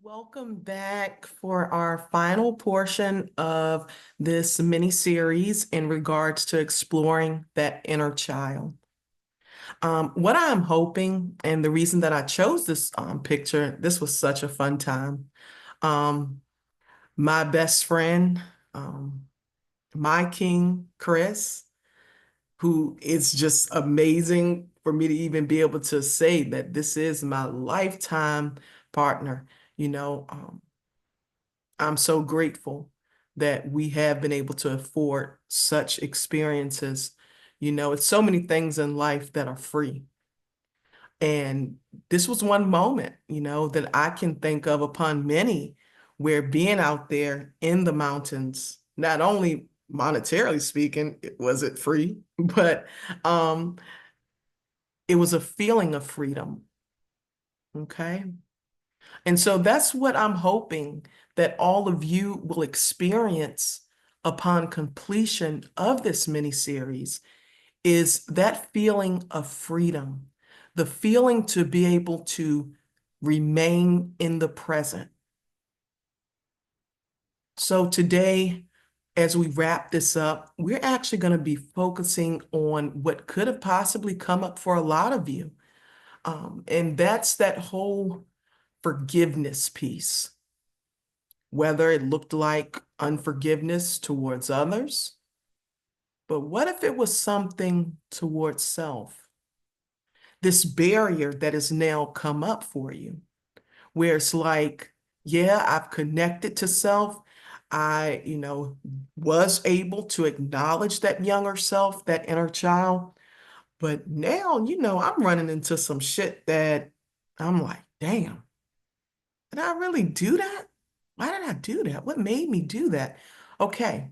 Welcome back for our final portion of this mini series in regards to exploring that inner child. What I'm hoping, and the reason that I chose this picture, this was such a fun time. Um, my best friend, um, my king, Chris, who is just amazing for me to even be able to say that this is my lifetime partner. You know, I'm so grateful that we have been able to afford such experiences. You know, it's so many things in life that are free. And this was one moment, that I can think of upon many where being out there in the mountains, not only monetarily speaking, was it free, but um, it was a feeling of freedom. Okay. And so that's what I'm hoping that all of you will experience upon completion of this mini series is that feeling of freedom, the feeling to be able to remain in the present. So today, as we wrap this up, we're actually going to be focusing on what could have possibly come up for a lot of you. And that's that whole forgiveness piece, whether it looked like unforgiveness towards others, but what if it was something towards self? This barrier that has now come up for you, where it's like, yeah, I've connected to self. I, was able to acknowledge that younger self, that inner child. But now, I'm running into some shit that I'm like, damn, did I really do that? Why did I do that? What made me do that? Okay.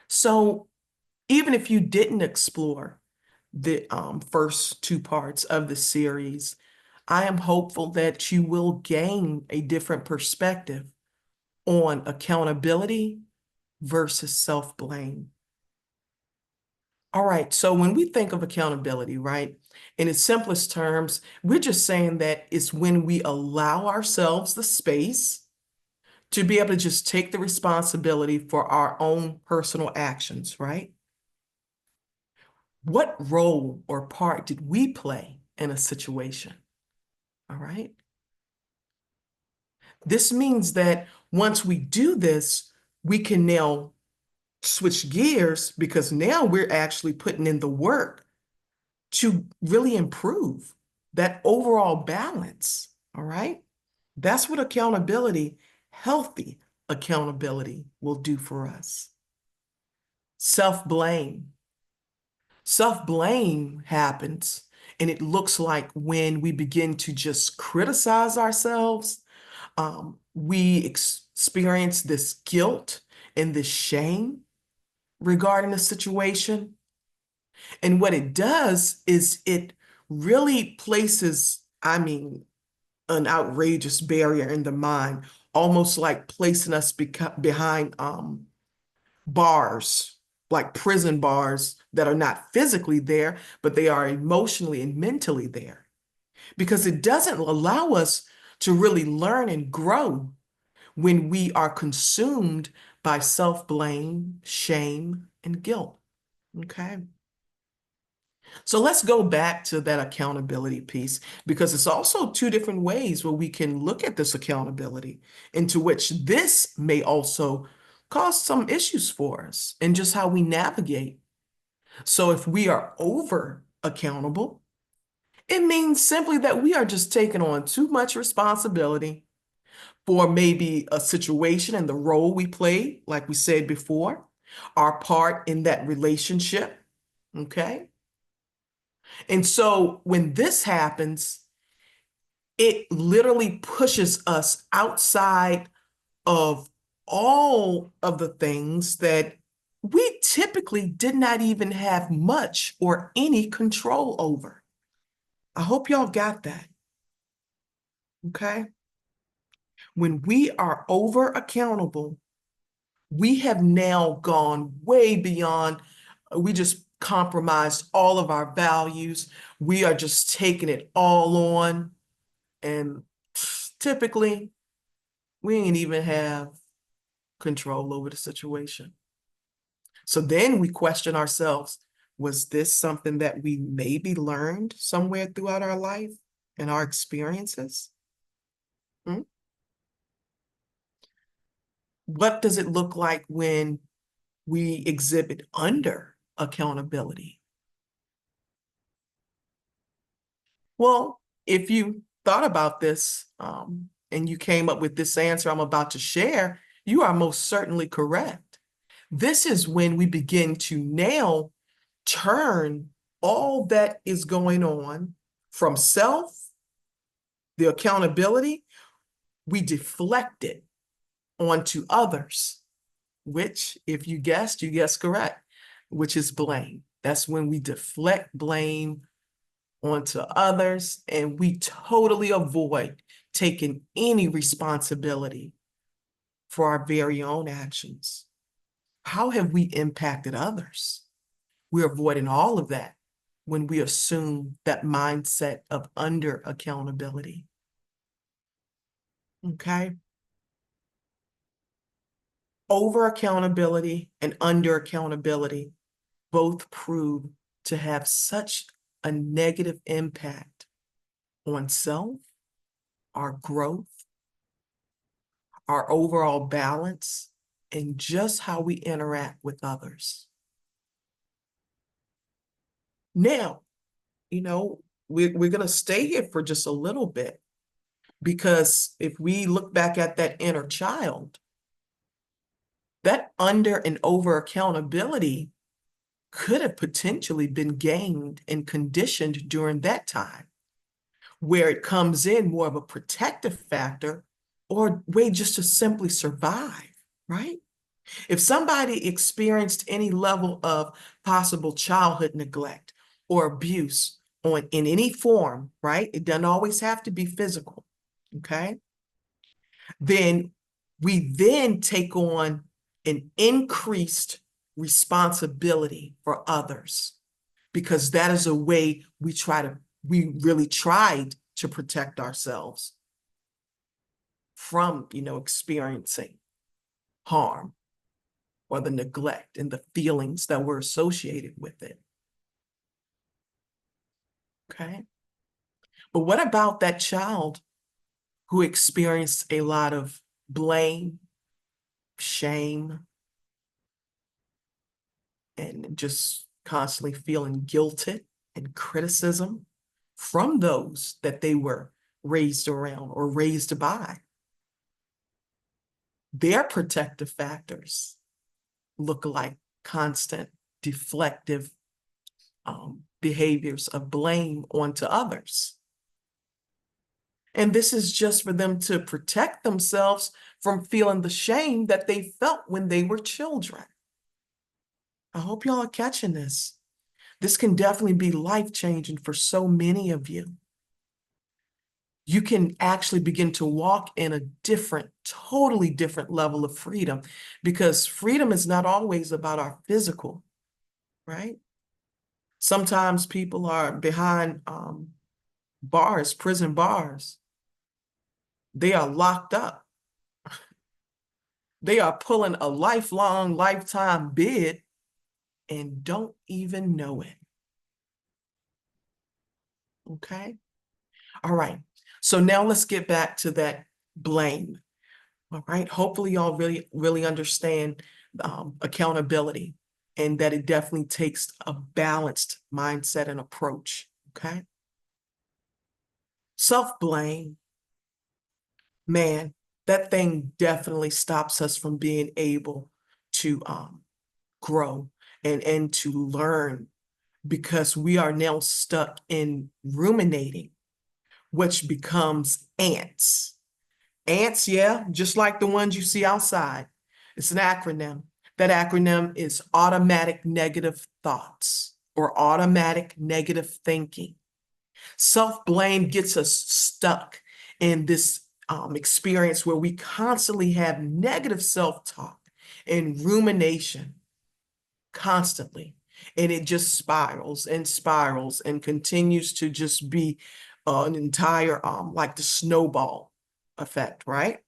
So even if you didn't explore the first two parts of the series, I am hopeful that you will gain a different perspective on accountability versus self-blame. All right, so when we think of accountability, right, in its simplest terms, we're just saying that it's when we allow ourselves the space to be able to just take the responsibility for our own personal actions, right? What role or part did we play in a situation? All right. This means that once we do this, we can now switch gears because now we're actually putting in the work to really improve that overall balance. All right. That's what accountability, healthy accountability, will do for us. Self-blame. Self-blame happens, and it looks like when we begin to just criticize ourselves, we experience this guilt and this shame regarding the situation. And what it does is it really places, an outrageous barrier in the mind, almost like placing us behind bars, like prison bars that are not physically there, but they are emotionally and mentally there. Because it doesn't allow us to really learn and grow when we are consumed by self-blame, shame, and guilt. Okay. So let's go back to that accountability piece because it's also two different ways where we can look at this accountability, into which this may also cause some issues for us and just how we navigate. So if we are over accountable, it means simply that we are just taking on too much responsibility for maybe a situation and the role we play, like we said before, our part in that relationship. Okay. And so when this happens, it literally pushes us outside of all of the things that we typically did not even have much or any control over. I hope y'all got that. Okay. When we are over accountable, we have now gone way beyond, we just compromised all of our values. We are just taking it all on. And typically, We ain't even have control over the situation. So then we question ourselves, was this something that we maybe learned somewhere throughout our life and our experiences? Hmm? What does it look like when we exhibit under accountability? Well, if you thought about this and you came up with this answer I'm about to share, you are most certainly correct. This is when we begin to now turn all that is going on from self, the accountability, we deflect it onto others, which, if you guessed correct, which is blame. That's when we deflect blame onto others and we totally avoid taking any responsibility for our very own actions. How have we impacted others? We're avoiding all of that when we assume that mindset of under accountability. Okay? Over accountability and under accountability both prove to have such a negative impact on self, our growth, our overall balance, and just how we interact with others. Now, we're going to stay here for just a little bit because if we look back at that inner child, that under and over accountability could have potentially been gained and conditioned during that time, where it comes in more of a protective factor or a way just to simply survive, right? If somebody experienced any level of possible childhood neglect or abuse in any form, right? It doesn't always have to be physical, okay? Then we then take on an increased responsibility for others because that is a way we really tried to protect ourselves from, experiencing harm or the neglect and the feelings that were associated with it. Okay. But what about that child who experienced a lot of blame, shame, and just constantly feeling guilted and criticism from those that they were raised around or raised by? Their protective factors look like constant deflective behaviors of blame onto others. And this is just for them to protect themselves from feeling the shame that they felt when they were children. I hope y'all are catching this. This can definitely be life-changing for so many of you. You can actually begin to walk in a different, totally different level of freedom, because freedom is not always about our physical, right? Sometimes people are behind bars, prison bars. They are locked up. They are pulling a lifelong, lifetime bid and don't even know it. Okay? All right. So now let's get back to that blame. All right. Hopefully y'all really, really understand accountability and that it definitely takes a balanced mindset and approach. Okay? Self-blame, man, that thing definitely stops us from being able to grow and to learn, because we are now stuck in ruminating, which becomes ants. Ants, yeah, just like the ones you see outside. It's an acronym. That acronym is automatic negative thoughts or automatic negative thinking. Self-blame gets us stuck in this experience where we constantly have negative self-talk and rumination constantly. And it just spirals and spirals and continues to just be an entire, like the snowball effect, right?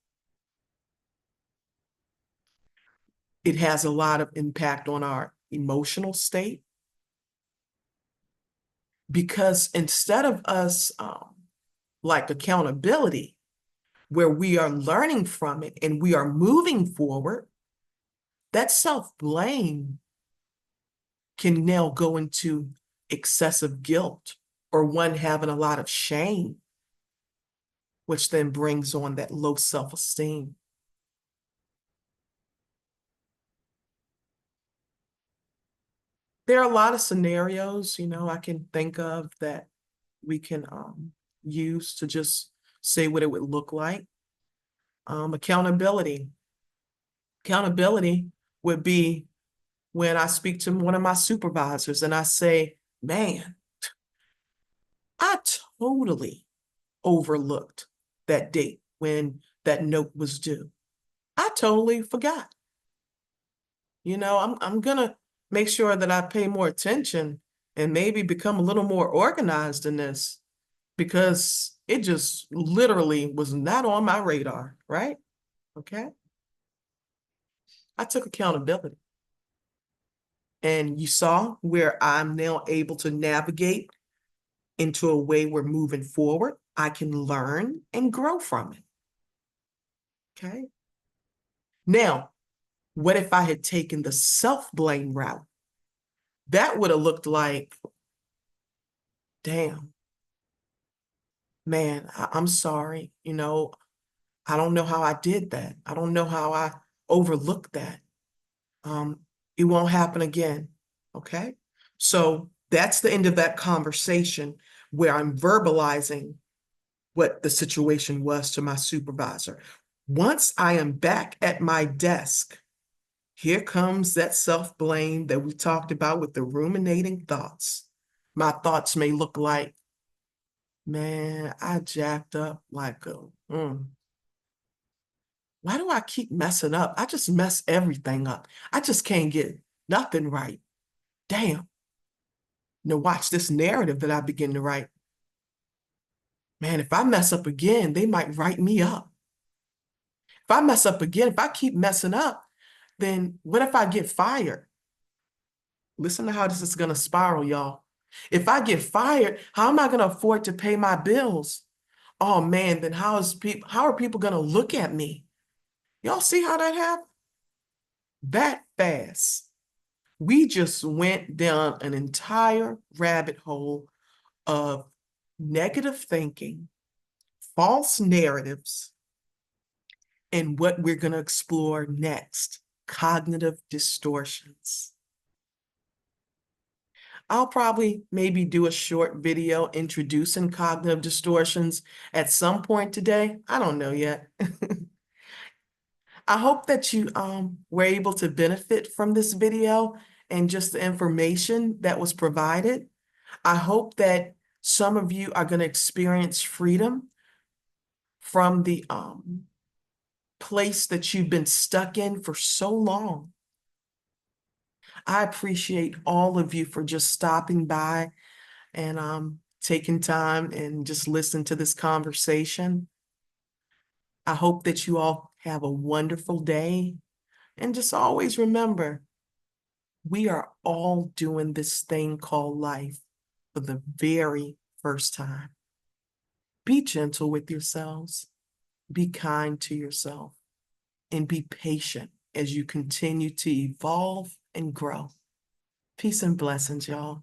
It has a lot of impact on our emotional state because instead of us like accountability, where we are learning from it and we are moving forward, that self-blame can now go into excessive guilt or one having a lot of shame, which then brings on that low self-esteem. There are a lot of scenarios, I can think of that we can use to just say what it would look like. Accountability. Accountability would be when I speak to one of my supervisors and I say, man, I totally overlooked that date when that note was due. I totally forgot. I'm gonna make sure that I pay more attention and maybe become a little more organized in this because it just literally was not on my radar, right? Okay. I took accountability. And you saw where I'm now able to navigate into a way we're moving forward. I can learn and grow from it. Okay. Now, what if I had taken the self-blame route? That would have looked like, damn, man, I'm sorry. I don't know how I did that. I don't know how I overlooked that. Um, it won't happen again. Okay. So that's the end of that conversation where I'm verbalizing what the situation was to my supervisor. Once I am back at my desk, here comes that self-blame that we talked about with the ruminating thoughts. My thoughts may look like, man, I jacked up like why do I keep messing up? I just mess everything up. I just can't get nothing right. Damn. Now watch this narrative that I begin to write. Man, if I mess up again, they might write me up. If I mess up again, if I keep messing up, then what if I get fired? Listen to how this is going to spiral, y'all. If I get fired, how am I going to afford to pay my bills? Oh man, then how are people going to look at me? Y'all see how that happened? That fast. We just went down an entire rabbit hole of negative thinking, false narratives, and what we're going to explore next, cognitive distortions. I'll probably maybe do a short video introducing cognitive distortions at some point today. I don't know yet. I hope that you were able to benefit from this video and just the information that was provided. I hope that some of you are going to experience freedom from the place that you've been stuck in for so long. I appreciate all of you for just stopping by and taking time and just listen to this conversation. I hope that you all have a wonderful day. And just always remember, we are all doing this thing called life for the very first time. Be gentle with yourselves, be kind to yourself, and be patient as you continue to evolve and grow. Peace and blessings, y'all.